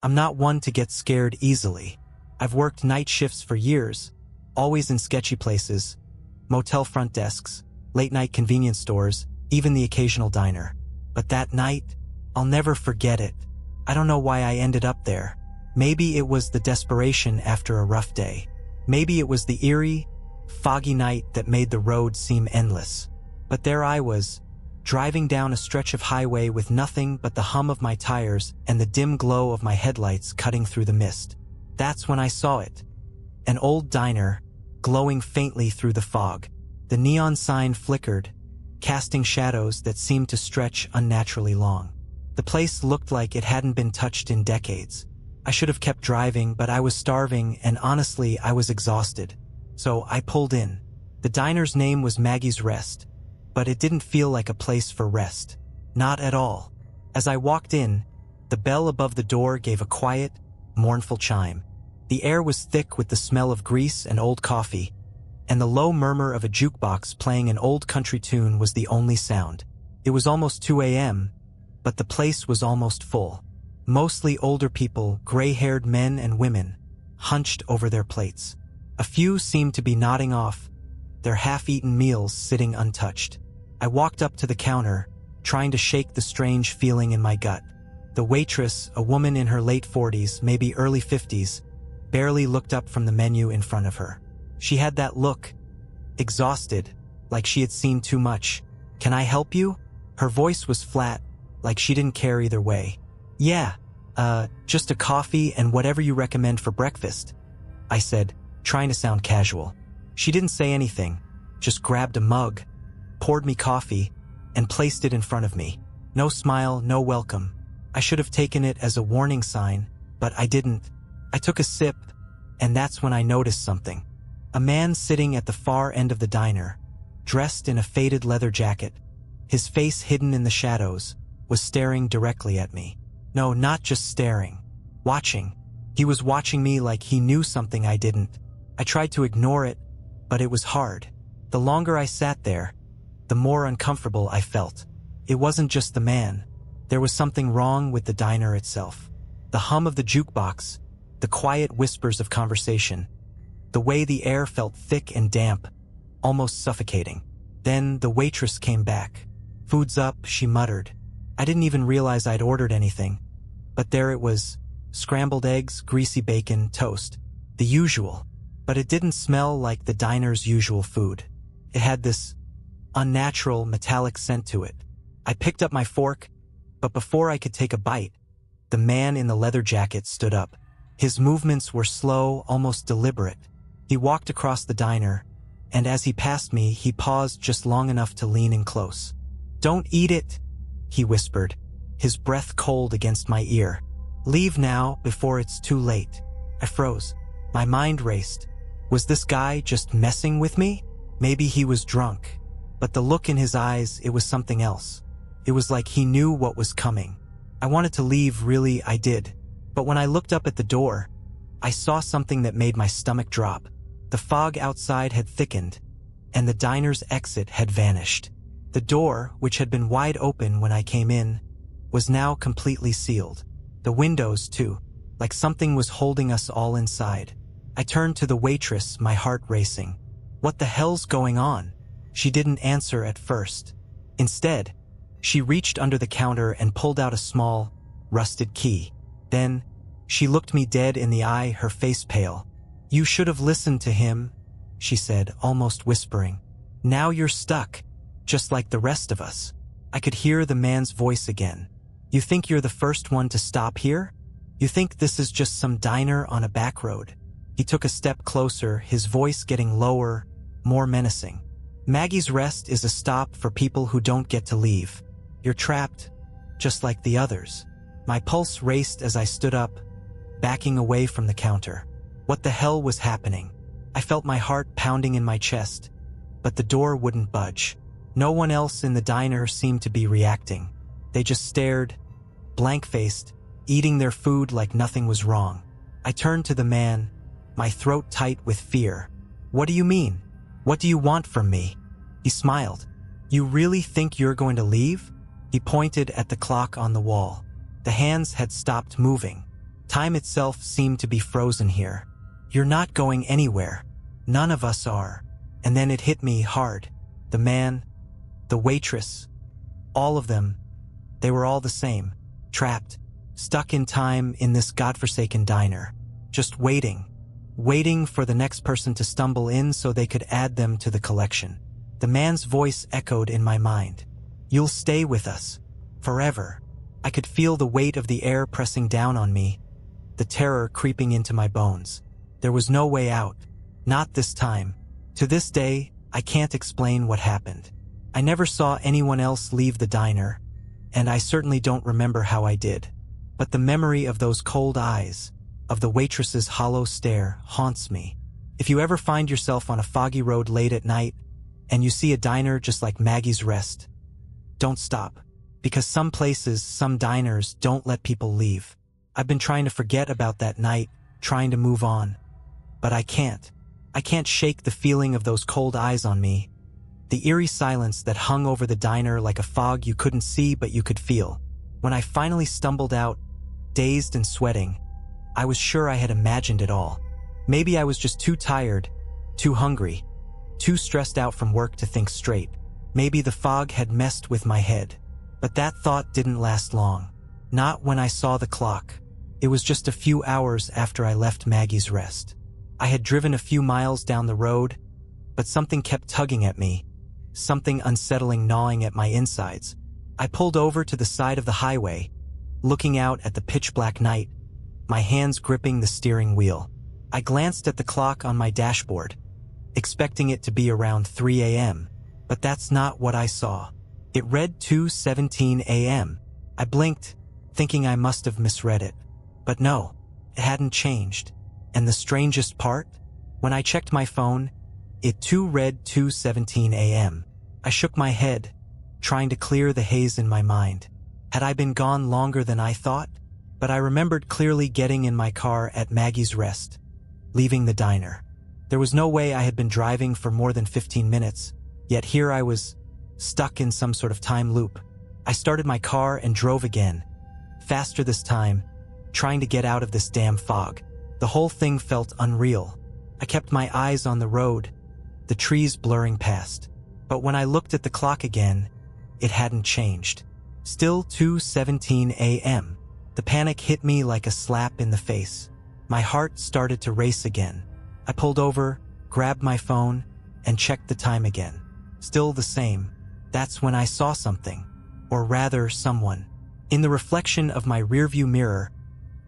I'm not one to get scared easily. I've worked night shifts for years, always in sketchy places, motel front desks, late-night convenience stores, even the occasional diner. But that night, I'll never forget it. I don't know why I ended up there. Maybe it was the desperation after a rough day. Maybe it was the eerie, foggy night that made the road seem endless. But there I was, driving down a stretch of highway with nothing but the hum of my tires and the dim glow of my headlights cutting through the mist. That's when I saw it. An old diner, glowing faintly through the fog. The neon sign flickered, casting shadows that seemed to stretch unnaturally long. The place looked like it hadn't been touched in decades. I should have kept driving, but I was starving and honestly, I was exhausted. So I pulled in. The diner's name was Maggie's Rest, but it didn't feel like a place for rest. Not at all. As I walked in, the bell above the door gave a quiet, mournful chime. The air was thick with the smell of grease and old coffee, and the low murmur of a jukebox playing an old country tune was the only sound. It was almost 2 a.m., but the place was almost full. Mostly older people, gray-haired men and women, hunched over their plates. A few seemed to be nodding off, their half-eaten meals sitting untouched. I walked up to the counter, trying to shake the strange feeling in my gut. The waitress, a woman in her late 40s, maybe early 50s, barely looked up from the menu in front of her. She had that look, exhausted, like she had seen too much. "Can I help you?" Her voice was flat, like she didn't care either way. "Yeah, just a coffee and whatever you recommend for breakfast," I said, trying to sound casual. She didn't say anything, just grabbed a mug, poured me coffee, and placed it in front of me. No smile, no welcome. I should have taken it as a warning sign, but I didn't. I took a sip, and that's when I noticed something. A man sitting at the far end of the diner, dressed in a faded leather jacket, his face hidden in the shadows, was staring directly at me. No, not just staring. Watching. He was watching me like he knew something I didn't. I tried to ignore it, but it was hard. The longer I sat there, the more uncomfortable I felt. It wasn't just the man. There was something wrong with the diner itself. The hum of the jukebox, the quiet whispers of conversation, the way the air felt thick and damp, almost suffocating. Then the waitress came back. "Food's up," she muttered. I didn't even realize I'd ordered anything. But there it was, scrambled eggs, greasy bacon, toast. The usual. But it didn't smell like the diner's usual food. It had this unnatural, metallic scent to it. I picked up my fork, but before I could take a bite, the man in the leather jacket stood up. His movements were slow, almost deliberate. He walked across the diner, and as he passed me, he paused just long enough to lean in close. "Don't eat it," he whispered, his breath cold against my ear. "Leave now, before it's too late." I froze. My mind raced. Was this guy just messing with me? Maybe he was drunk. But the look in his eyes, it was something else. It was like he knew what was coming. I wanted to leave, really, I did. But when I looked up at the door, I saw something that made my stomach drop. The fog outside had thickened, and the diner's exit had vanished. The door, which had been wide open when I came in, was now completely sealed. The windows, too, like something was holding us all inside. I turned to the waitress, my heart racing. "What the hell's going on?" She didn't answer at first. Instead, she reached under the counter and pulled out a small, rusted key. Then, she looked me dead in the eye, her face pale. "You should have listened to him," she said, almost whispering. "Now you're stuck, just like the rest of us." I could hear the man's voice again. "You think you're the first one to stop here? You think this is just some diner on a back road?" He took a step closer, his voice getting lower, more menacing. "Maggie's Rest is a stop for people who don't get to leave. You're trapped, just like the others." My pulse raced as I stood up, backing away from the counter. What the hell was happening? I felt my heart pounding in my chest, but the door wouldn't budge. No one else in the diner seemed to be reacting. They just stared, blank-faced, eating their food like nothing was wrong. I turned to the man, my throat tight with fear. "What do you mean? What do you want from me?" He smiled. "You really think you're going to leave?" He pointed at the clock on the wall. The hands had stopped moving. Time itself seemed to be frozen here. You're not going anywhere. None of us are. And then it hit me hard. The man, the waitress, all of them, they were all the same. Trapped, stuck in time in this godforsaken diner. Just waiting for the next person to stumble in so they could add them to the collection. The man's voice echoed in my mind. You'll stay with us. Forever. I could feel the weight of the air pressing down on me, the terror creeping into my bones. There was no way out. Not this time. To this day, I can't explain what happened. I never saw anyone else leave the diner, and I certainly don't remember how I did. But the memory of those cold eyes, of the waitress's hollow stare, haunts me. If you ever find yourself on a foggy road late at night, and you see a diner just like Maggie's Rest, don't stop. Because some places, some diners don't let people leave. I've been trying to forget about that night, trying to move on. But I can't. I can't shake the feeling of those cold eyes on me. The eerie silence that hung over the diner like a fog you couldn't see but you could feel. When I finally stumbled out, dazed and sweating, I was sure I had imagined it all. Maybe I was just too tired, too hungry, too stressed out from work to think straight. Maybe the fog had messed with my head. But that thought didn't last long. Not when I saw the clock. It was just a few hours after I left Maggie's Rest. I had driven a few miles down the road, but something kept tugging at me, something unsettling gnawing at my insides. I pulled over to the side of the highway, looking out at the pitch-black night, my hands gripping the steering wheel. I glanced at the clock on my dashboard, expecting it to be around 3 a.m., but that's not what I saw. It read 2:17 a.m. I blinked, thinking I must have misread it. But no, it hadn't changed. And the strangest part? When I checked my phone, it too read 2:17 a.m. I shook my head, trying to clear the haze in my mind. Had I been gone longer than I thought? But I remembered clearly getting in my car at Maggie's Rest, leaving the diner. There was no way I had been driving for more than 15 minutes, yet here I was, stuck in some sort of time loop. I started my car and drove again, faster this time, trying to get out of this damn fog. The whole thing felt unreal. I kept my eyes on the road, the trees blurring past. But when I looked at the clock again, it hadn't changed. Still 2:17 a.m. The panic hit me like a slap in the face. My heart started to race again. I pulled over, grabbed my phone, and checked the time again. Still the same. That's when I saw something, or rather someone. In the reflection of my rearview mirror,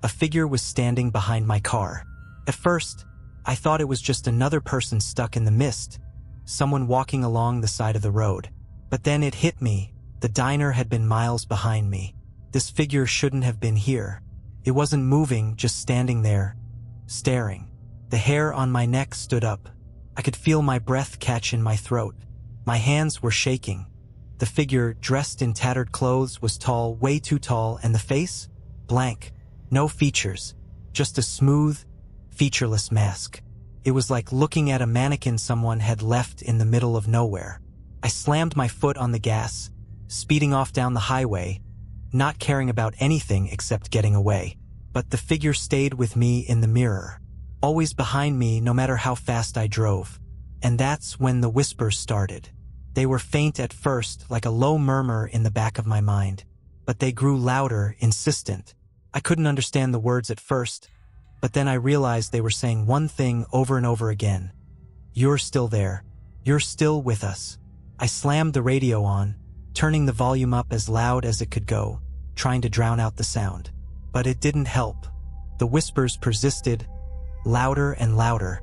a figure was standing behind my car. At first, I thought it was just another person stuck in the mist, someone walking along the side of the road. But then it hit me, the diner had been miles behind me. This figure shouldn't have been here. It wasn't moving, just standing there, staring. The hair on my neck stood up. I could feel my breath catch in my throat. My hands were shaking. The figure, dressed in tattered clothes, was tall, way too tall, and the face? Blank. No features. Just a smooth, featureless mask. It was like looking at a mannequin someone had left in the middle of nowhere. I slammed my foot on the gas, speeding off down the highway, not caring about anything except getting away. But the figure stayed with me in the mirror, always behind me no matter how fast I drove. And that's when the whispers started. They were faint at first, like a low murmur in the back of my mind, but they grew louder, insistent. I couldn't understand the words at first, but then I realized they were saying one thing over and over again. You're still there. You're still with us. I slammed the radio on, turning the volume up as loud as it could go, trying to drown out the sound. But it didn't help. The whispers persisted, louder and louder,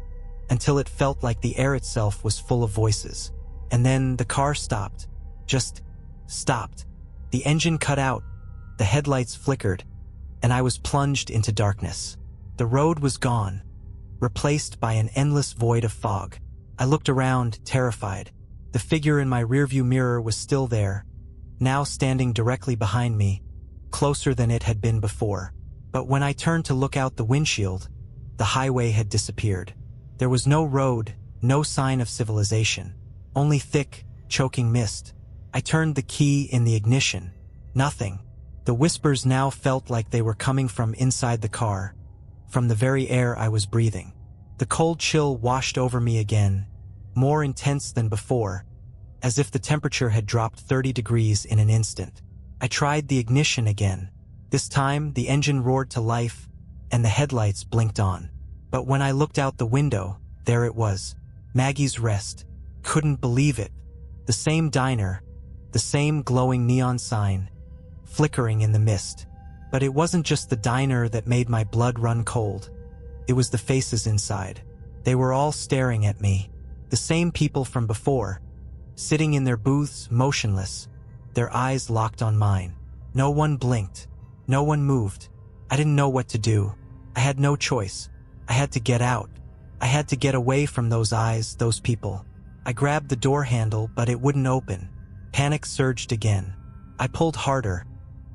until it felt like the air itself was full of voices. And then the car stopped. Just stopped. The engine cut out, the headlights flickered, and I was plunged into darkness. The road was gone, replaced by an endless void of fog. I looked around, terrified. The figure in my rearview mirror was still there, now standing directly behind me, closer than it had been before. But when I turned to look out the windshield, the highway had disappeared. There was no road, no sign of civilization. Only thick, choking mist. I turned the key in the ignition. Nothing. The whispers now felt like they were coming from inside the car, from the very air I was breathing. The cold chill washed over me again, more intense than before, as if the temperature had dropped 30 degrees in an instant. I tried the ignition again. This time, the engine roared to life, and the headlights blinked on. But when I looked out the window, there it was. Maggie's Rest. Couldn't believe it. The same diner, the same glowing neon sign, flickering in the mist. But it wasn't just the diner that made my blood run cold. It was the faces inside. They were all staring at me. The same people from before, sitting in their booths, motionless, their eyes locked on mine. No one blinked. No one moved. I didn't know what to do. I had no choice. I had to get out. I had to get away from those eyes, those people. I grabbed the door handle, but it wouldn't open. Panic surged again. I pulled harder,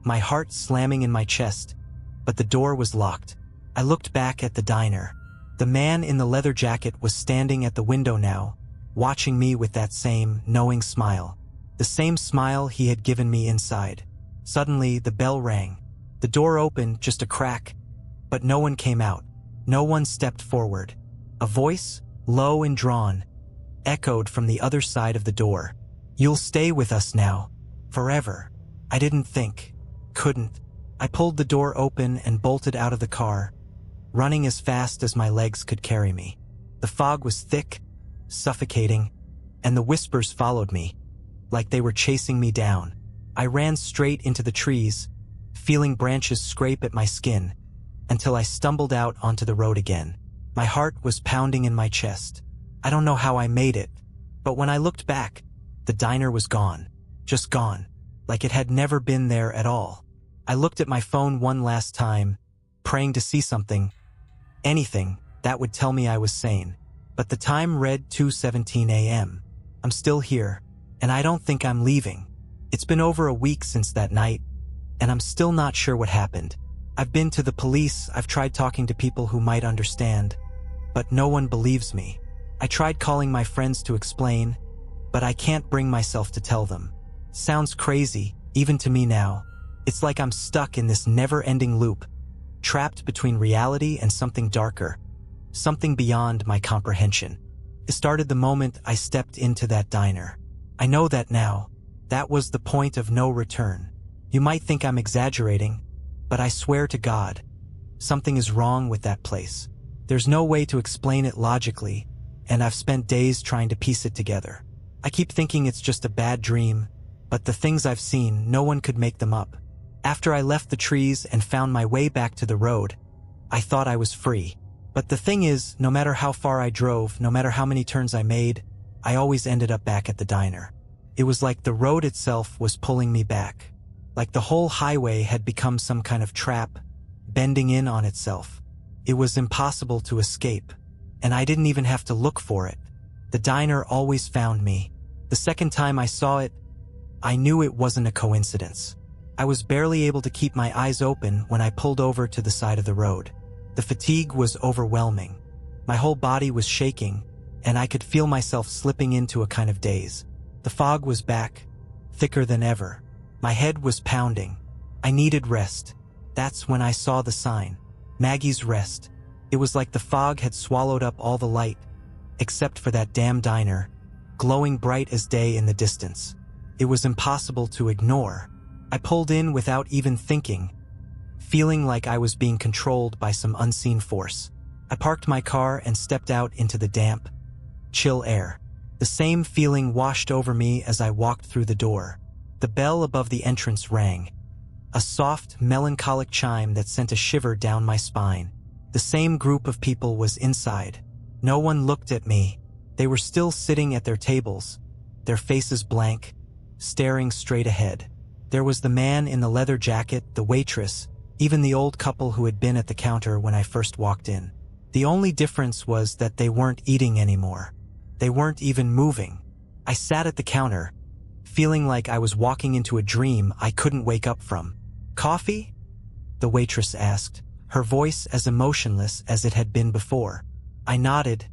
my heart slamming in my chest, but the door was locked. I looked back at the diner. The man in the leather jacket was standing at the window now, watching me with that same knowing smile. The same smile he had given me inside. Suddenly, the bell rang. The door opened, just a crack, but no one came out. No one stepped forward. A voice, low and drawn, echoed from the other side of the door. "You'll stay with us now. Forever." I didn't think. Couldn't. I pulled the door open and bolted out of the car, running as fast as my legs could carry me. The fog was thick, suffocating, and the whispers followed me, like they were chasing me down. I ran straight into the trees, feeling branches scrape at my skin, until I stumbled out onto the road again. My heart was pounding in my chest. I don't know how I made it, but when I looked back, the diner was gone. Just gone, like it had never been there at all. I looked at my phone one last time, praying to see something, anything, that would tell me I was sane. But the time read 2:17 a.m. I'm still here, and I don't think I'm leaving. It's been over a week since that night, and I'm still not sure what happened. I've been to the police, I've tried talking to people who might understand, but no one believes me. I tried calling my friends to explain, but I can't bring myself to tell them. Sounds crazy, even to me now. It's like I'm stuck in this never-ending loop, trapped between reality and something darker, something beyond my comprehension. It started the moment I stepped into that diner. I know that now. That was the point of no return. You might think I'm exaggerating, but I swear to God, something is wrong with that place. There's no way to explain it logically, and I've spent days trying to piece it together. I keep thinking it's just a bad dream, but the things I've seen, no one could make them up. After I left the trees and found my way back to the road, I thought I was free. But the thing is, no matter how far I drove, no matter how many turns I made, I always ended up back at the diner. It was like the road itself was pulling me back. Like the whole highway had become some kind of trap, bending in on itself. It was impossible to escape, and I didn't even have to look for it. The diner always found me. The second time I saw it, I knew it wasn't a coincidence. I was barely able to keep my eyes open when I pulled over to the side of the road. The fatigue was overwhelming. My whole body was shaking, and I could feel myself slipping into a kind of daze. The fog was back, thicker than ever. My head was pounding. I needed rest. That's when I saw the sign. Maggie's Rest. It was like the fog had swallowed up all the light, except for that damn diner, glowing bright as day in the distance. It was impossible to ignore. I pulled in without even thinking, feeling like I was being controlled by some unseen force. I parked my car and stepped out into the damp, chill air. The same feeling washed over me as I walked through the door. The bell above the entrance rang, a soft, melancholic chime that sent a shiver down my spine. The same group of people was inside. No one looked at me. They were still sitting at their tables, their faces blank, staring straight ahead. There was the man in the leather jacket, the waitress, even the old couple who had been at the counter when I first walked in. The only difference was that they weren't eating anymore. They weren't even moving. I sat at the counter, feeling like I was walking into a dream I couldn't wake up from. "Coffee?" the waitress asked, her voice as emotionless as it had been before. I nodded,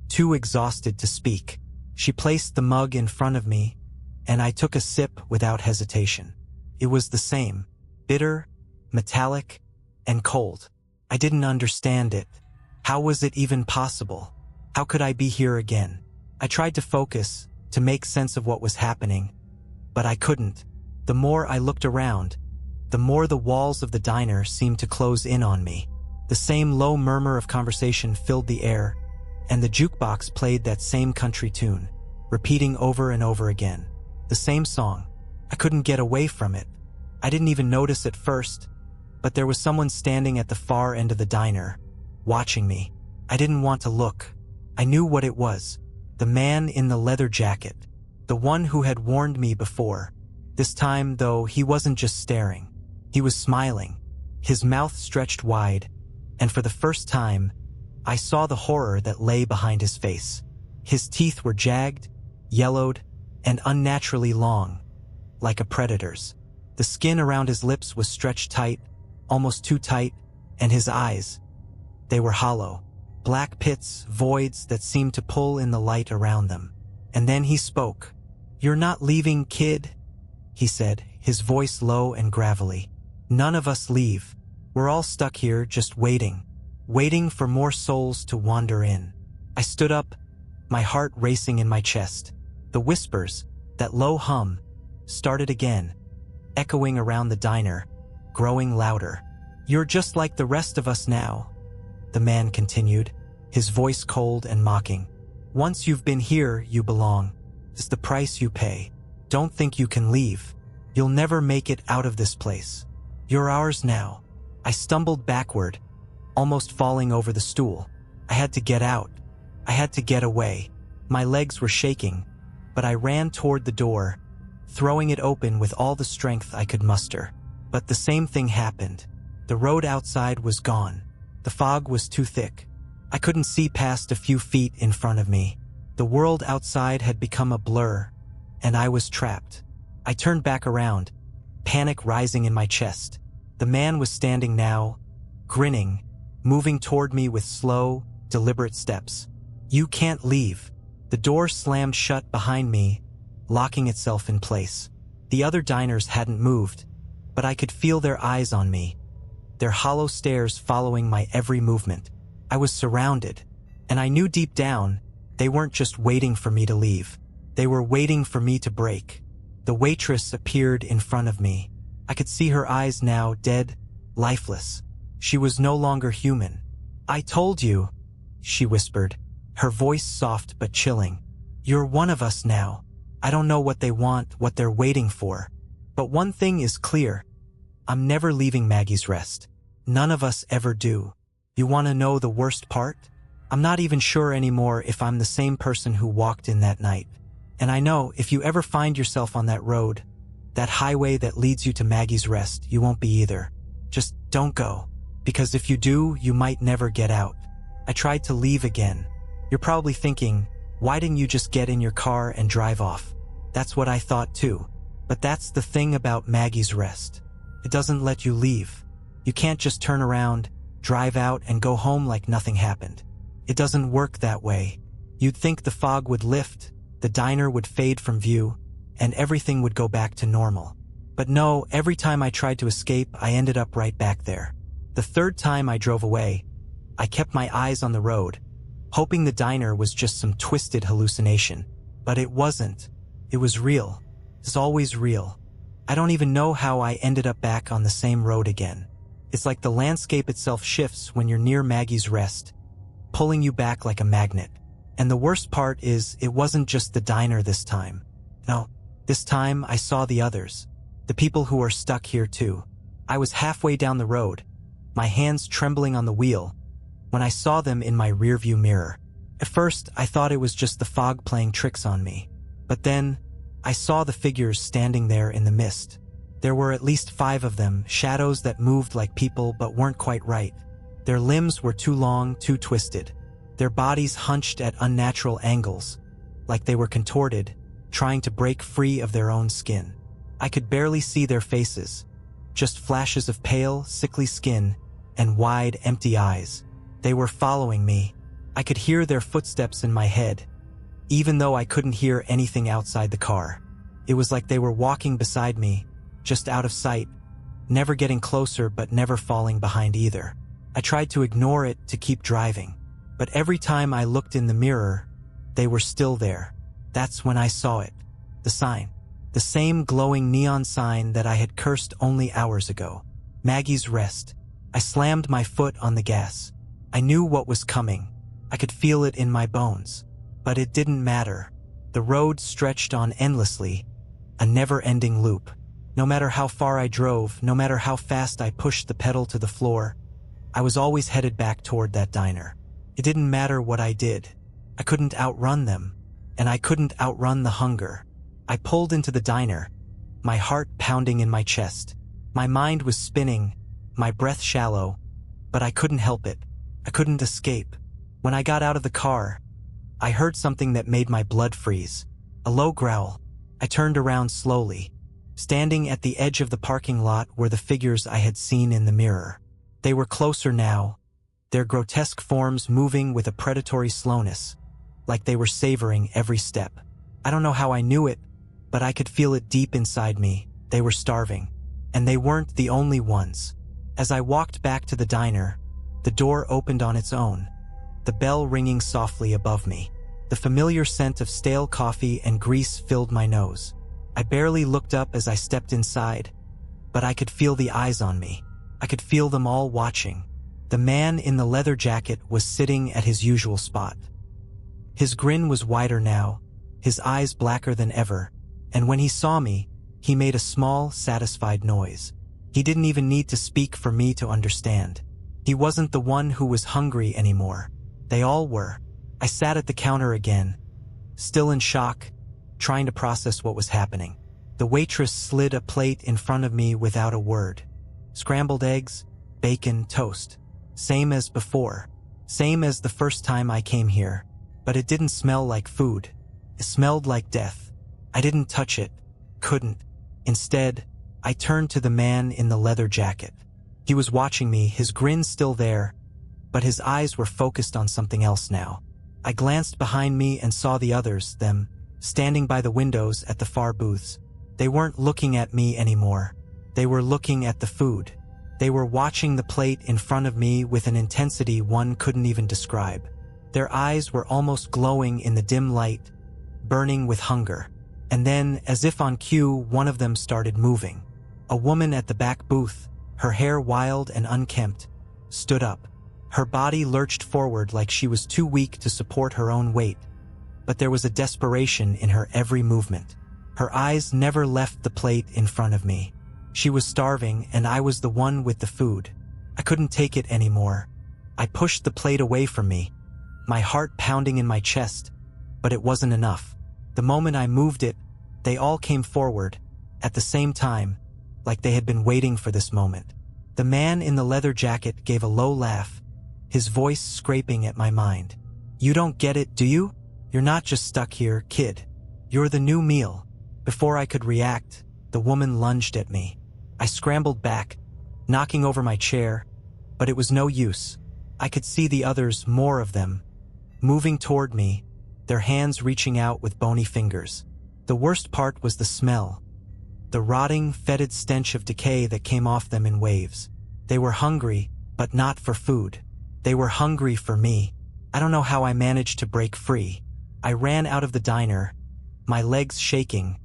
too exhausted to speak. She placed the mug in front of me, and I took a sip without hesitation. It was the same, bitter, metallic, and cold. I didn't understand it. How was it even possible? How could I be here again? I tried to focus, to make sense of what was happening, but I couldn't. The more I looked around, the more the walls of the diner seemed to close in on me. The same low murmur of conversation filled the air, and the jukebox played that same country tune, repeating over and over again. The same song. I couldn't get away from it. I didn't even notice at first, but there was someone standing at the far end of the diner, watching me. I didn't want to look. I knew what it was. The man in the leather jacket. The one who had warned me before. This time, though, he wasn't just staring. He was smiling, his mouth stretched wide, and for the first time, I saw the horror that lay behind his face. His teeth were jagged, yellowed, and unnaturally long, like a predator's. The skin around his lips was stretched tight, almost too tight, and his eyes, they were hollow, black pits, voids that seemed to pull in the light around them. And then he spoke. "You're not leaving, kid?" he said, his voice low and gravelly. "None of us leave. We're all stuck here just waiting for more souls to wander in." I stood up, my heart racing in my chest. The whispers, that low hum, started again, echoing around the diner, growing louder. "You're just like the rest of us now," the man continued, his voice cold and mocking. "Once you've been here, you belong. It's the price you pay. Don't think you can leave. You'll never make it out of this place. You're ours now." I stumbled backward, almost falling over the stool. I had to get out. I had to get away. My legs were shaking, but I ran toward the door, throwing it open with all the strength I could muster. But the same thing happened. The road outside was gone. The fog was too thick. I couldn't see past a few feet in front of me. The world outside had become a blur, and I was trapped. I turned back around, panic rising in my chest. The man was standing now, grinning, moving toward me with slow, deliberate steps. "You can't leave." The door slammed shut behind me, locking itself in place. The other diners hadn't moved, but I could feel their eyes on me, their hollow stares following my every movement. I was surrounded, and I knew deep down they weren't just waiting for me to leave. They were waiting for me to break. The waitress appeared in front of me. I could see her eyes now, dead, lifeless. She was no longer human. "I told you," she whispered, her voice soft but chilling. "You're one of us now. I don't know what they want, what they're waiting for. But one thing is clear. I'm never leaving Maggie's Rest. None of us ever do. You want to know the worst part? I'm not even sure anymore if I'm the same person who walked in that night. And I know if you ever find yourself on that road, that highway that leads you to Maggie's Rest, you won't be either. Just don't go. Because if you do, you might never get out." I tried to leave again. You're probably thinking, why didn't you just get in your car and drive off? That's what I thought too. But that's the thing about Maggie's Rest. It doesn't let you leave. You can't just turn around, drive out, and go home like nothing happened. It doesn't work that way. You'd think the fog would lift, the diner would fade from view, and everything would go back to normal. But no, every time I tried to escape, I ended up right back there. The third time I drove away, I kept my eyes on the road, hoping the diner was just some twisted hallucination. But it wasn't. It was real. It's always real. I don't even know how I ended up back on the same road again. It's like the landscape itself shifts when you're near Maggie's Rest, pulling you back like a magnet. And the worst part is, it wasn't just the diner this time. No, this time I saw the others. The people who are stuck here too. I was halfway down the road, my hands trembling on the wheel, when I saw them in my rearview mirror. At first, I thought it was just the fog playing tricks on me. But then, I saw the figures standing there in the mist. There were at least 5 of them, shadows that moved like people but weren't quite right. Their limbs were too long, too twisted. Their bodies hunched at unnatural angles, like they were contorted, trying to break free of their own skin. I could barely see their faces, just flashes of pale, sickly skin and wide, empty eyes. They were following me. I could hear their footsteps in my head, even though I couldn't hear anything outside the car. It was like they were walking beside me, just out of sight, never getting closer but never falling behind either. I tried to ignore it to keep driving, but every time I looked in the mirror, they were still there. That's when I saw it. The sign. The same glowing neon sign that I had cursed only hours ago. Maggie's Rest. I slammed my foot on the gas. I knew what was coming. I could feel it in my bones. But it didn't matter. The road stretched on endlessly, a never-ending loop. No matter how far I drove, no matter how fast I pushed the pedal to the floor, I was always headed back toward that diner. It didn't matter what I did. I couldn't outrun them, and I couldn't outrun the hunger. I pulled into the diner, my heart pounding in my chest. My mind was spinning, my breath shallow, but I couldn't help it. I couldn't escape. When I got out of the car, I heard something that made my blood freeze. A low growl. I turned around slowly. Standing at the edge of the parking lot were the figures I had seen in the mirror. They were closer now, their grotesque forms moving with a predatory slowness, like they were savoring every step. I don't know how I knew it, but I could feel it deep inside me. They were starving. And they weren't the only ones. As I walked back to the diner, the door opened on its own, the bell ringing softly above me. The familiar scent of stale coffee and grease filled my nose. I barely looked up as I stepped inside, but I could feel the eyes on me. I could feel them all watching. The man in the leather jacket was sitting at his usual spot. His grin was wider now, his eyes blacker than ever, and when he saw me, he made a small, satisfied noise. He didn't even need to speak for me to understand. He wasn't the one who was hungry anymore. They all were. I sat at the counter again, still in shock, trying to process what was happening. The waitress slid a plate in front of me without a word. Scrambled eggs, bacon, toast. Same as before. Same as the first time I came here. But it didn't smell like food. It smelled like death. I didn't touch it. Couldn't. Instead, I turned to the man in the leather jacket. He was watching me, his grin still there, but his eyes were focused on something else now. I glanced behind me and saw the others, them, standing by the windows at the far booths. They weren't looking at me anymore. They were looking at the food. They were watching the plate in front of me with an intensity one couldn't even describe. Their eyes were almost glowing in the dim light, burning with hunger. And then, as if on cue, one of them started moving. A woman at the back booth, her hair wild and unkempt, stood up. Her body lurched forward like she was too weak to support her own weight, but there was a desperation in her every movement. Her eyes never left the plate in front of me. She was starving, and I was the one with the food. I couldn't take it anymore. I pushed the plate away from me, my heart pounding in my chest, but it wasn't enough. The moment I moved it, they all came forward, at the same time, like they had been waiting for this moment. The man in the leather jacket gave a low laugh, his voice scraping at my mind. "You don't get it, do you? You're not just stuck here, kid. You're the new meal." Before I could react, the woman lunged at me. I scrambled back, knocking over my chair, but it was no use. I could see the others, more of them, moving toward me, their hands reaching out with bony fingers. The worst part was the smell, the rotting, fetid stench of decay that came off them in waves. They were hungry, but not for food. They were hungry for me. I don't know how I managed to break free. I ran out of the diner, my legs shaking,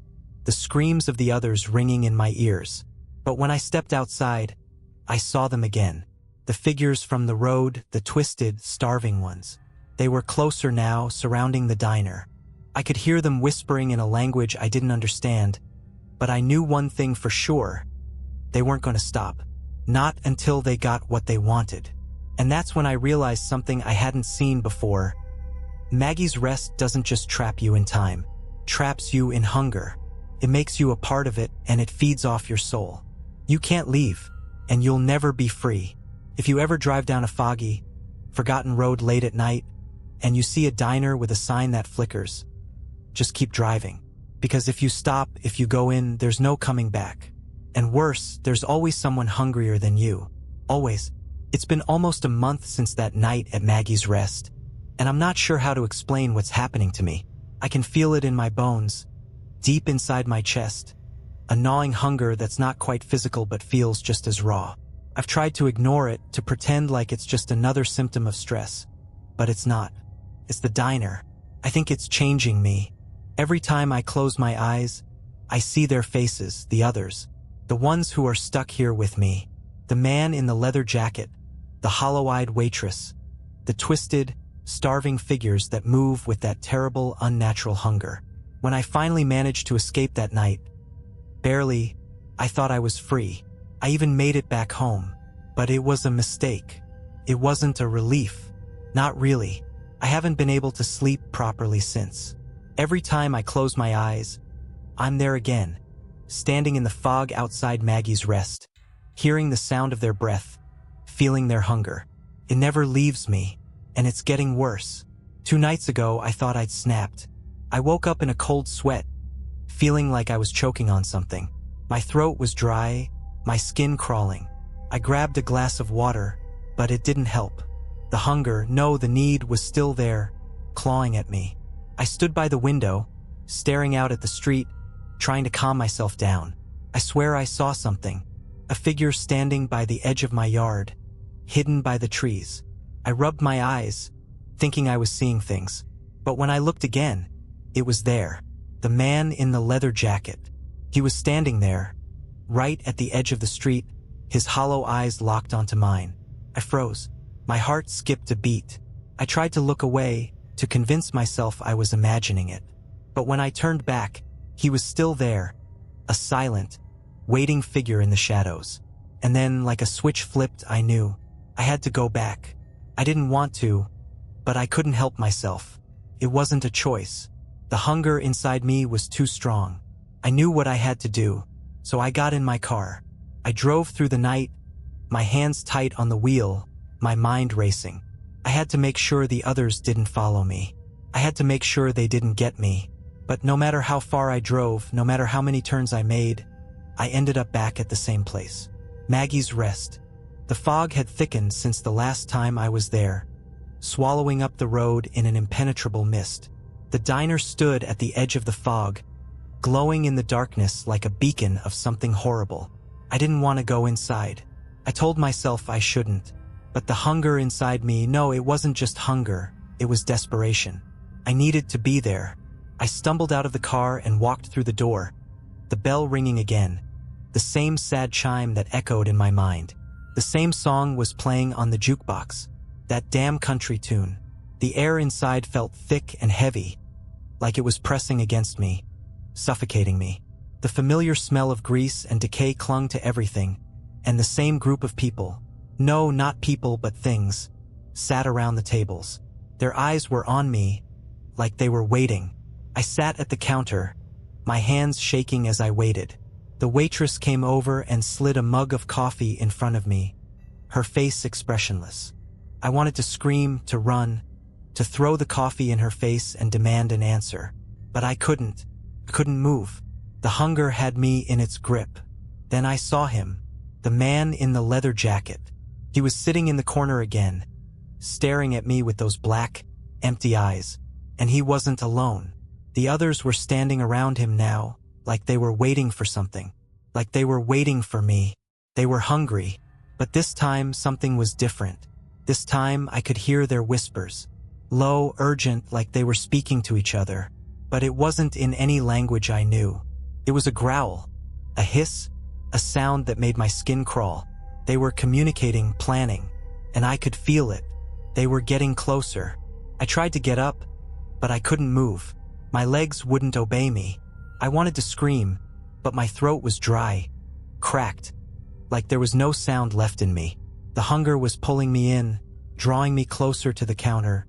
the screams of the others ringing in my ears. But when I stepped outside, I saw them again. The figures from the road, the twisted, starving ones. They were closer now, surrounding the diner. I could hear them whispering in a language I didn't understand, but I knew one thing for sure. They weren't going to stop. Not until they got what they wanted. And that's when I realized something I hadn't seen before. Maggie's Rest doesn't just trap you in time. It traps you in hunger. It makes you a part of it, and it feeds off your soul. You can't leave, and you'll never be free. If you ever drive down a foggy, forgotten road late at night, and you see a diner with a sign that flickers, just keep driving. Because if you stop, if you go in, there's no coming back. And worse, there's always someone hungrier than you. Always. It's been almost a month since that night at Maggie's Rest, and I'm not sure how to explain what's happening to me. I can feel it in my bones, deep inside my chest. a gnawing hunger that's not quite physical but feels just as raw. I've tried to ignore it, to pretend like it's just another symptom of stress, but it's not. It's the diner. I think it's changing me. Every time I close my eyes, I see their faces, the others, the ones who are stuck here with me. The man in the leather jacket, the hollow-eyed waitress, the twisted, starving figures that move with that terrible, unnatural hunger. When I finally managed to escape that night, barely, I thought I was free. I even made it back home. But it was a mistake. It wasn't a relief. Not really. I haven't been able to sleep properly since. Every time I close my eyes, I'm there again, standing in the fog outside Maggie's Rest, hearing the sound of their breath, feeling their hunger. It never leaves me, and it's getting worse. 2 nights ago, I thought I'd snapped. I woke up in a cold sweat, feeling like I was choking on something. My throat was dry, my skin crawling. I grabbed a glass of water, but it didn't help. The hunger, no, the need was still there, clawing at me. I stood by the window, staring out at the street, trying to calm myself down. I swear I saw something. A figure standing by the edge of my yard, hidden by the trees. I rubbed my eyes, thinking I was seeing things. But when I looked again, it was there. The man in the leather jacket. He was standing there, right at the edge of the street, his hollow eyes locked onto mine. I froze. My heart skipped a beat. I tried to look away, to convince myself I was imagining it. But when I turned back, he was still there, a silent, waiting figure in the shadows. And then, like a switch flipped, I knew. I had to go back. I didn't want to, but I couldn't help myself. It wasn't a choice. The hunger inside me was too strong. I knew what I had to do, so I got in my car. I drove through the night, my hands tight on the wheel, my mind racing. I had to make sure the others didn't follow me. I had to make sure they didn't get me. But no matter how far I drove, no matter how many turns I made, I ended up back at the same place. Maggie's Rest. The fog had thickened since the last time I was there, swallowing up the road in an impenetrable mist. The diner stood at the edge of the fog, glowing in the darkness like a beacon of something horrible. I didn't want to go inside. I told myself I shouldn't. But the hunger inside me, no, it wasn't just hunger, it was desperation. I needed to be there. I stumbled out of the car and walked through the door, the bell ringing again, the same sad chime that echoed in my mind. The same song was playing on the jukebox, that damn country tune. The air inside felt thick and heavy, like it was pressing against me, suffocating me. The familiar smell of grease and decay clung to everything, and the same group of people, no, not people but things, sat around the tables. Their eyes were on me, like they were waiting. I sat at the counter, my hands shaking as I waited. The waitress came over and slid a mug of coffee in front of me, her face expressionless. I wanted to scream, to run, to throw the coffee in her face and demand an answer. But I couldn't move. The hunger had me in its grip. Then I saw him, the man in the leather jacket. He was sitting in the corner again, staring at me with those black, empty eyes. And he wasn't alone. The others were standing around him now, like they were waiting for something. Like they were waiting for me. They were hungry. But this time, something was different. This time, I could hear their whispers. Low, urgent, like they were speaking to each other. But it wasn't in any language I knew. It was a growl, a hiss, a sound that made my skin crawl. They were communicating, planning, and I could feel it. They were getting closer. I tried to get up, but I couldn't move. My legs wouldn't obey me. I wanted to scream, but my throat was dry, cracked, like there was no sound left in me. The hunger was pulling me in, drawing me closer to the counter,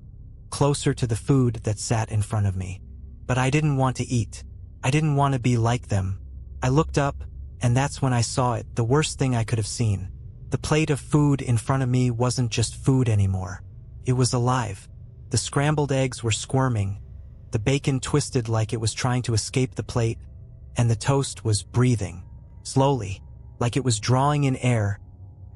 closer to the food that sat in front of me. But I didn't want to eat. I didn't want to be like them. I looked up, and that's when I saw it, the worst thing I could have seen. The plate of food in front of me wasn't just food anymore. It was alive. The scrambled eggs were squirming, the bacon twisted like it was trying to escape the plate, and the toast was breathing, slowly, like it was drawing in air,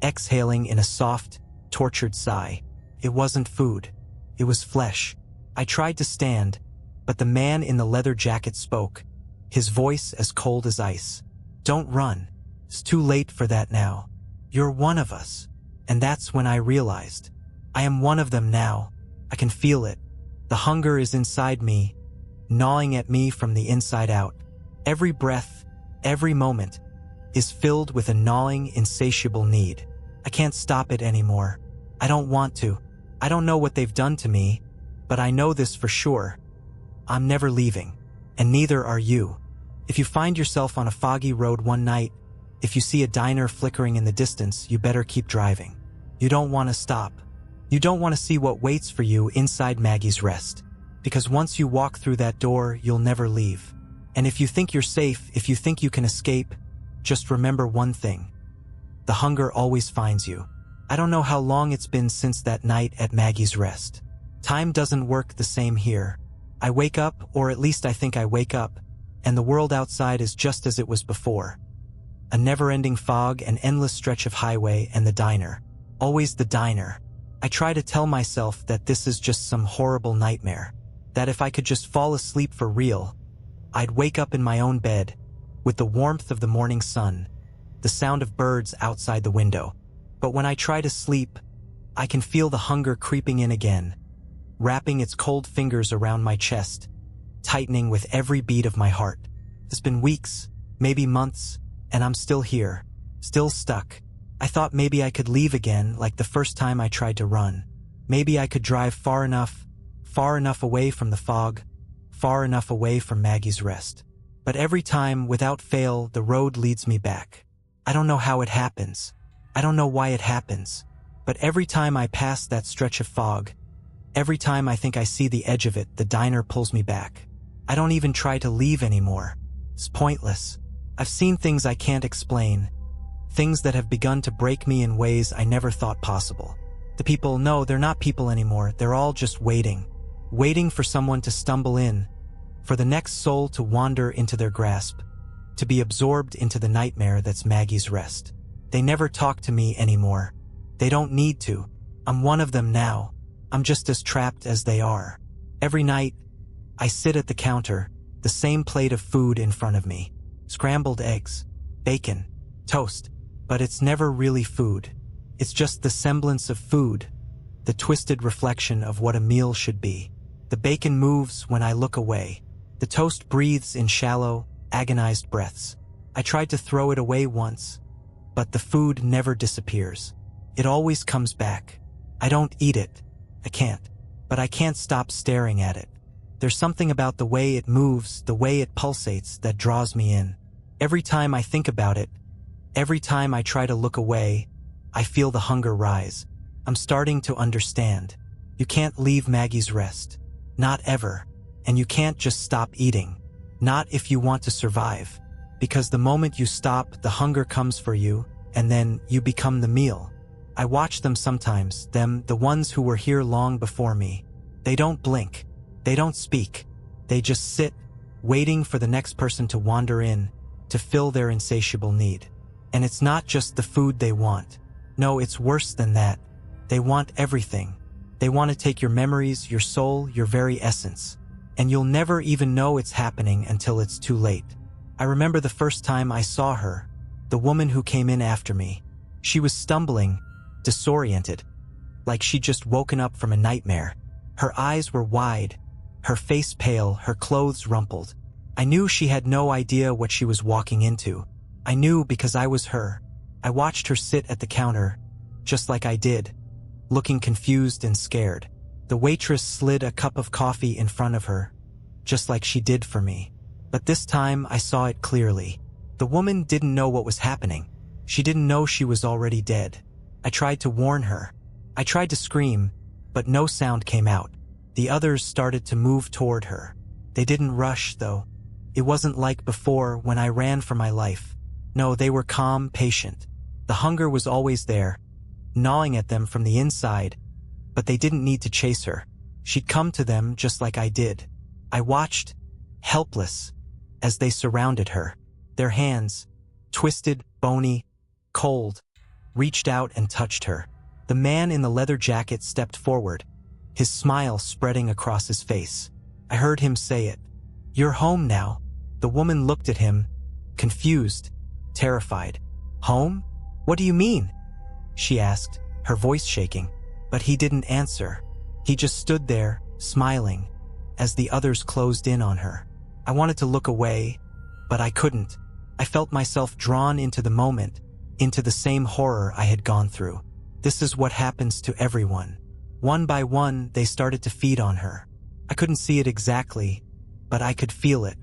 exhaling in a soft, tortured sigh. It wasn't food. It was flesh. I tried to stand, but the man in the leather jacket spoke, his voice as cold as ice. Don't run. It's too late for that now. You're one of us. And that's when I realized. I am one of them now. I can feel it. The hunger is inside me, gnawing at me from the inside out. Every breath, every moment, is filled with a gnawing, insatiable need. I can't stop it anymore. I don't want to. I don't know what they've done to me, but I know this for sure. I'm never leaving, and neither are you. If you find yourself on a foggy road one night, if you see a diner flickering in the distance, you better keep driving. You don't want to stop. You don't want to see what waits for you inside Maggie's Rest. Because once you walk through that door, you'll never leave. And if you think you're safe, if you think you can escape, just remember one thing. The hunger always finds you. I don't know how long it's been since that night at Maggie's Rest. Time doesn't work the same here. I wake up, or at least I think I wake up, and the world outside is just as it was before. A never-ending fog, an endless stretch of highway, and the diner. Always the diner. I try to tell myself that this is just some horrible nightmare. That if I could just fall asleep for real, I'd wake up in my own bed, with the warmth of the morning sun, the sound of birds outside the window. But when I try to sleep, I can feel the hunger creeping in again, wrapping its cold fingers around my chest, tightening with every beat of my heart. It's been weeks, maybe months, and I'm still here, still stuck. I thought maybe I could leave again like the first time I tried to run. Maybe I could drive far enough away from the fog, far enough away from Maggie's Rest. But every time, without fail, the road leads me back. I don't know how it happens. I don't know why it happens. But every time I pass that stretch of fog, every time I think I see the edge of it, the diner pulls me back. I don't even try to leave anymore. It's pointless. I've seen things I can't explain. Things that have begun to break me in ways I never thought possible. The people, no, they're not people anymore. They're all just waiting. Waiting for someone to stumble in. For the next soul to wander into their grasp. To be absorbed into the nightmare that's Maggie's Rest. They never talk to me anymore. They don't need to. I'm one of them now. I'm just as trapped as they are. Every night, I sit at the counter, the same plate of food in front of me. Scrambled eggs, bacon, toast. But it's never really food. It's just the semblance of food, the twisted reflection of what a meal should be. The bacon moves when I look away. The toast breathes in shallow, agonized breaths. I tried to throw it away once, but the food never disappears. It always comes back. I don't eat it. I can't. But I can't stop staring at it. There's something about the way it moves, the way it pulsates, that draws me in. Every time I think about it, every time I try to look away, I feel the hunger rise. I'm starting to understand. You can't leave Maggie's Rest. Not ever. And you can't just stop eating. Not if you want to survive. Because the moment you stop, the hunger comes for you, and then you become the meal. I watch them sometimes, them, the ones who were here long before me. They don't blink. They don't speak. They just sit, waiting for the next person to wander in, to fill their insatiable need. And it's not just the food they want. No, it's worse than that. They want everything. They want to take your memories, your soul, your very essence. And you'll never even know it's happening until it's too late. I remember the first time I saw her, the woman who came in after me. She was stumbling, disoriented, like she'd just woken up from a nightmare. Her eyes were wide, her face pale, her clothes rumpled. I knew she had no idea what she was walking into. I knew because I was her. I watched her sit at the counter, just like I did, looking confused and scared. The waitress slid a cup of coffee in front of her, just like she did for me. But this time I saw it clearly. The woman didn't know what was happening. She didn't know she was already dead. I tried to warn her. I tried to scream, but no sound came out. The others started to move toward her. They didn't rush, though. It wasn't like before when I ran for my life. No, they were calm, patient. The hunger was always there, gnawing at them from the inside, but they didn't need to chase her. She'd come to them just like I did. I watched, helpless, as they surrounded her. Their hands, twisted, bony, cold, reached out and touched her. The man in the leather jacket stepped forward, his smile spreading across his face. I heard him say it. "You're home now." The woman looked at him, confused, terrified. "Home? What do you mean?" she asked, her voice shaking. But he didn't answer. He just stood there, smiling, as the others closed in on her. I wanted to look away, but I couldn't. I felt myself drawn into the moment, into the same horror I had gone through. This is what happens to everyone. One by one, they started to feed on her. I couldn't see it exactly, but I could feel it.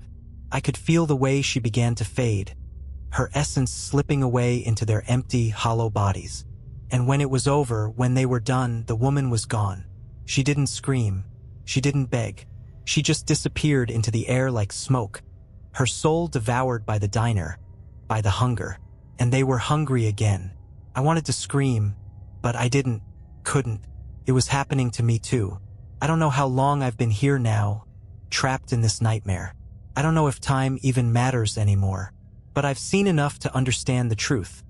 I could feel the way she began to fade, her essence slipping away into their empty, hollow bodies. And when it was over, when they were done, the woman was gone. She didn't scream. She didn't beg. She just disappeared into the air like smoke, her soul devoured by the diner, by the hunger. And they were hungry again. I wanted to scream, but I couldn't. It was happening to me too. I don't know how long I've been here now, trapped in this nightmare. I don't know if time even matters anymore. But I've seen enough to understand the truth.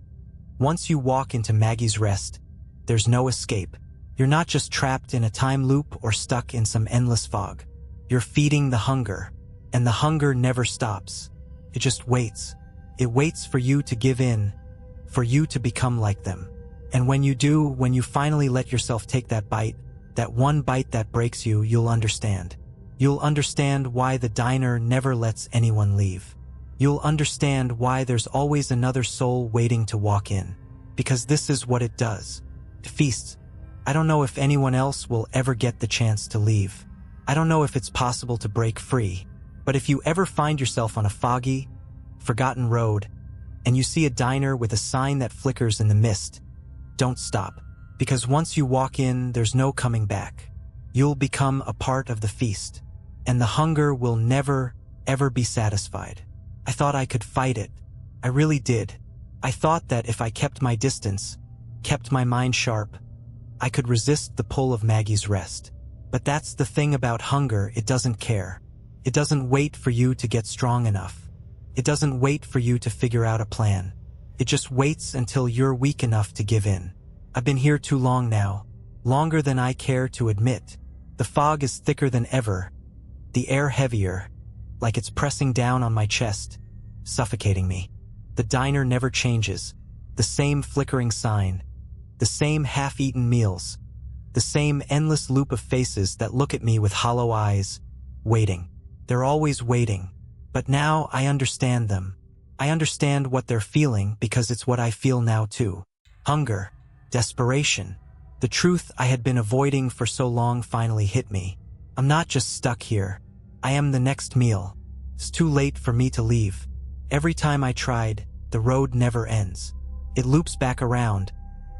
Once you walk into Maggie's Rest, there's no escape. You're not just trapped in a time loop or stuck in some endless fog. You're feeding the hunger, and the hunger never stops. It just waits. It waits for you to give in, for you to become like them. And when you do, when you finally let yourself take that bite, that one bite that breaks you, you'll understand. You'll understand why the diner never lets anyone leave. You'll understand why there's always another soul waiting to walk in. Because this is what it does. It feasts. I don't know if anyone else will ever get the chance to leave. I don't know if it's possible to break free. But if you ever find yourself on a foggy, forgotten road, and you see a diner with a sign that flickers in the mist, don't stop. Because once you walk in, there's no coming back. You'll become a part of the feast. And the hunger will never, ever be satisfied. I thought I could fight it. I really did. I thought that if I kept my distance, kept my mind sharp, I could resist the pull of Maggie's Rest. But that's the thing about hunger, it doesn't care. It doesn't wait for you to get strong enough. It doesn't wait for you to figure out a plan. It just waits until you're weak enough to give in. I've been here too long now, longer than I care to admit. The fog is thicker than ever, the air heavier, like it's pressing down on my chest, suffocating me. The diner never changes. The same flickering sign, the same half-eaten meals, the same endless loop of faces that look at me with hollow eyes, waiting. They're always waiting. But now I understand them. I understand what they're feeling because it's what I feel now too. Hunger, desperation. The truth I had been avoiding for so long finally hit me. I'm not just stuck here. I am the next meal. It's too late for me to leave. Every time I tried, the road never ends. It loops back around,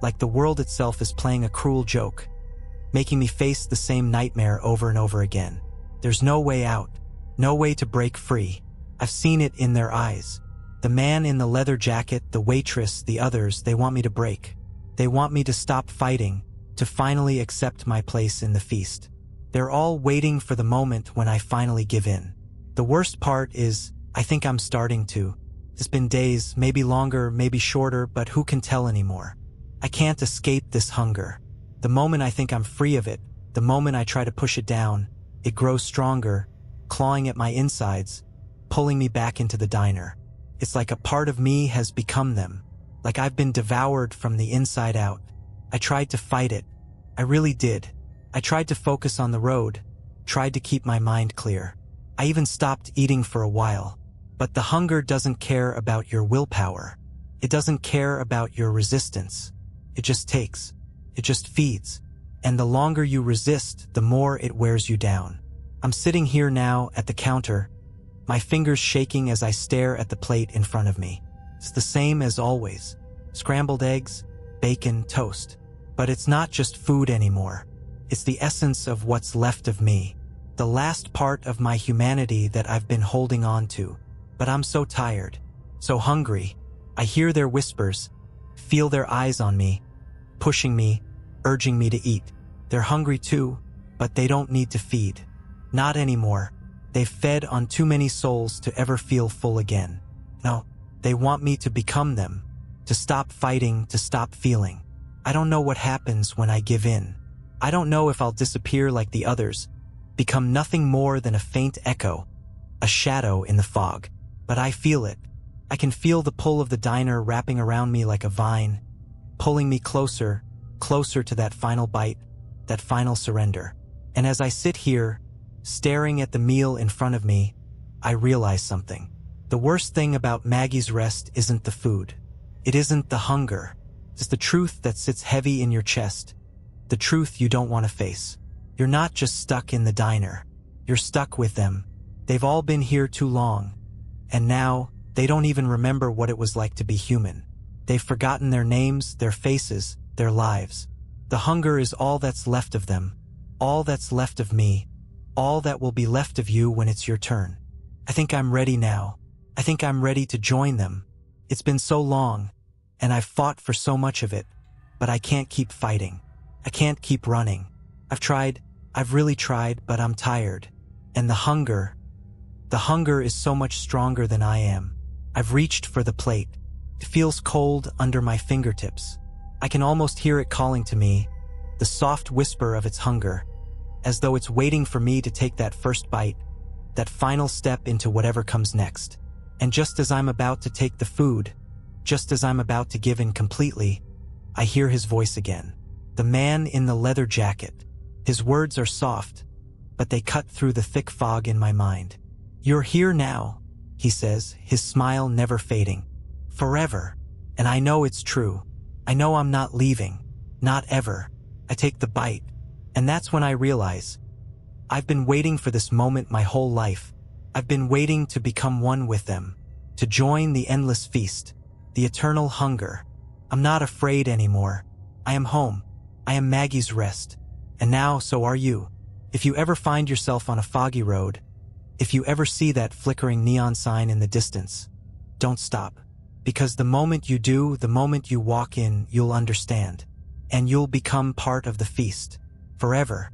like the world itself is playing a cruel joke, making me face the same nightmare over and over again. There's no way out, no way to break free. I've seen it in their eyes. The man in the leather jacket, the waitress, the others, they want me to break. They want me to stop fighting, to finally accept my place in the feast. They're all waiting for the moment when I finally give in. The worst part is, I think I'm starting to. It's been days, maybe longer, maybe shorter, but who can tell anymore? I can't escape this hunger. The moment I think I'm free of it, the moment I try to push it down, it grows stronger, clawing at my insides, pulling me back into the diner. It's like a part of me has become them, like I've been devoured from the inside out. I tried to fight it. I really did. I tried to focus on the road, tried to keep my mind clear. I even stopped eating for a while. But the hunger doesn't care about your willpower. It doesn't care about your resistance. It just takes. It just feeds. And the longer you resist, the more it wears you down. I'm sitting here now at the counter, my fingers shaking as I stare at the plate in front of me. It's the same as always. Scrambled eggs, bacon, toast. But it's not just food anymore. It's the essence of what's left of me. The last part of my humanity that I've been holding on to. But I'm so tired, so hungry. I hear their whispers, feel their eyes on me, pushing me, urging me to eat. They're hungry too, but they don't need to feed. Not anymore. They've fed on too many souls to ever feel full again. No, they want me to become them, to stop fighting, to stop feeling. I don't know what happens when I give in. I don't know if I'll disappear like the others, become nothing more than a faint echo, a shadow in the fog. But I feel it. I can feel the pull of the diner wrapping around me like a vine, pulling me closer, closer to that final bite, that final surrender. And as I sit here, staring at the meal in front of me, I realize something. The worst thing about Maggie's Rest isn't the food. It isn't the hunger. It's the truth that sits heavy in your chest. The truth you don't want to face. You're not just stuck in the diner. You're stuck with them. They've all been here too long. And now, they don't even remember what it was like to be human. They've forgotten their names, their faces, their lives. The hunger is all that's left of them. All that's left of me. All that will be left of you when it's your turn. I think I'm ready now. I think I'm ready to join them. It's been so long, and I've fought for so much of it, but I can't keep fighting. I can't keep running. I've really tried, but I'm tired. And the hunger is so much stronger than I am. I've reached for the plate. It feels cold under my fingertips. I can almost hear it calling to me, the soft whisper of its hunger, as though it's waiting for me to take that first bite, that final step into whatever comes next. And just as I'm about to take the food, just as I'm about to give in completely, I hear his voice again. The man in the leather jacket. His words are soft, but they cut through the thick fog in my mind. "You're here now," he says, his smile never fading. "Forever." And I know it's true. I know I'm not leaving. Not ever. I take the bite. And that's when I realize, I've been waiting for this moment my whole life. I've been waiting to become one with them, to join the endless feast, the eternal hunger. I'm not afraid anymore. I am home. I am Maggie's Rest. And now, so are you. If you ever find yourself on a foggy road, if you ever see that flickering neon sign in the distance, don't stop. Because the moment you do, the moment you walk in, you'll understand. And you'll become part of the feast. Forever.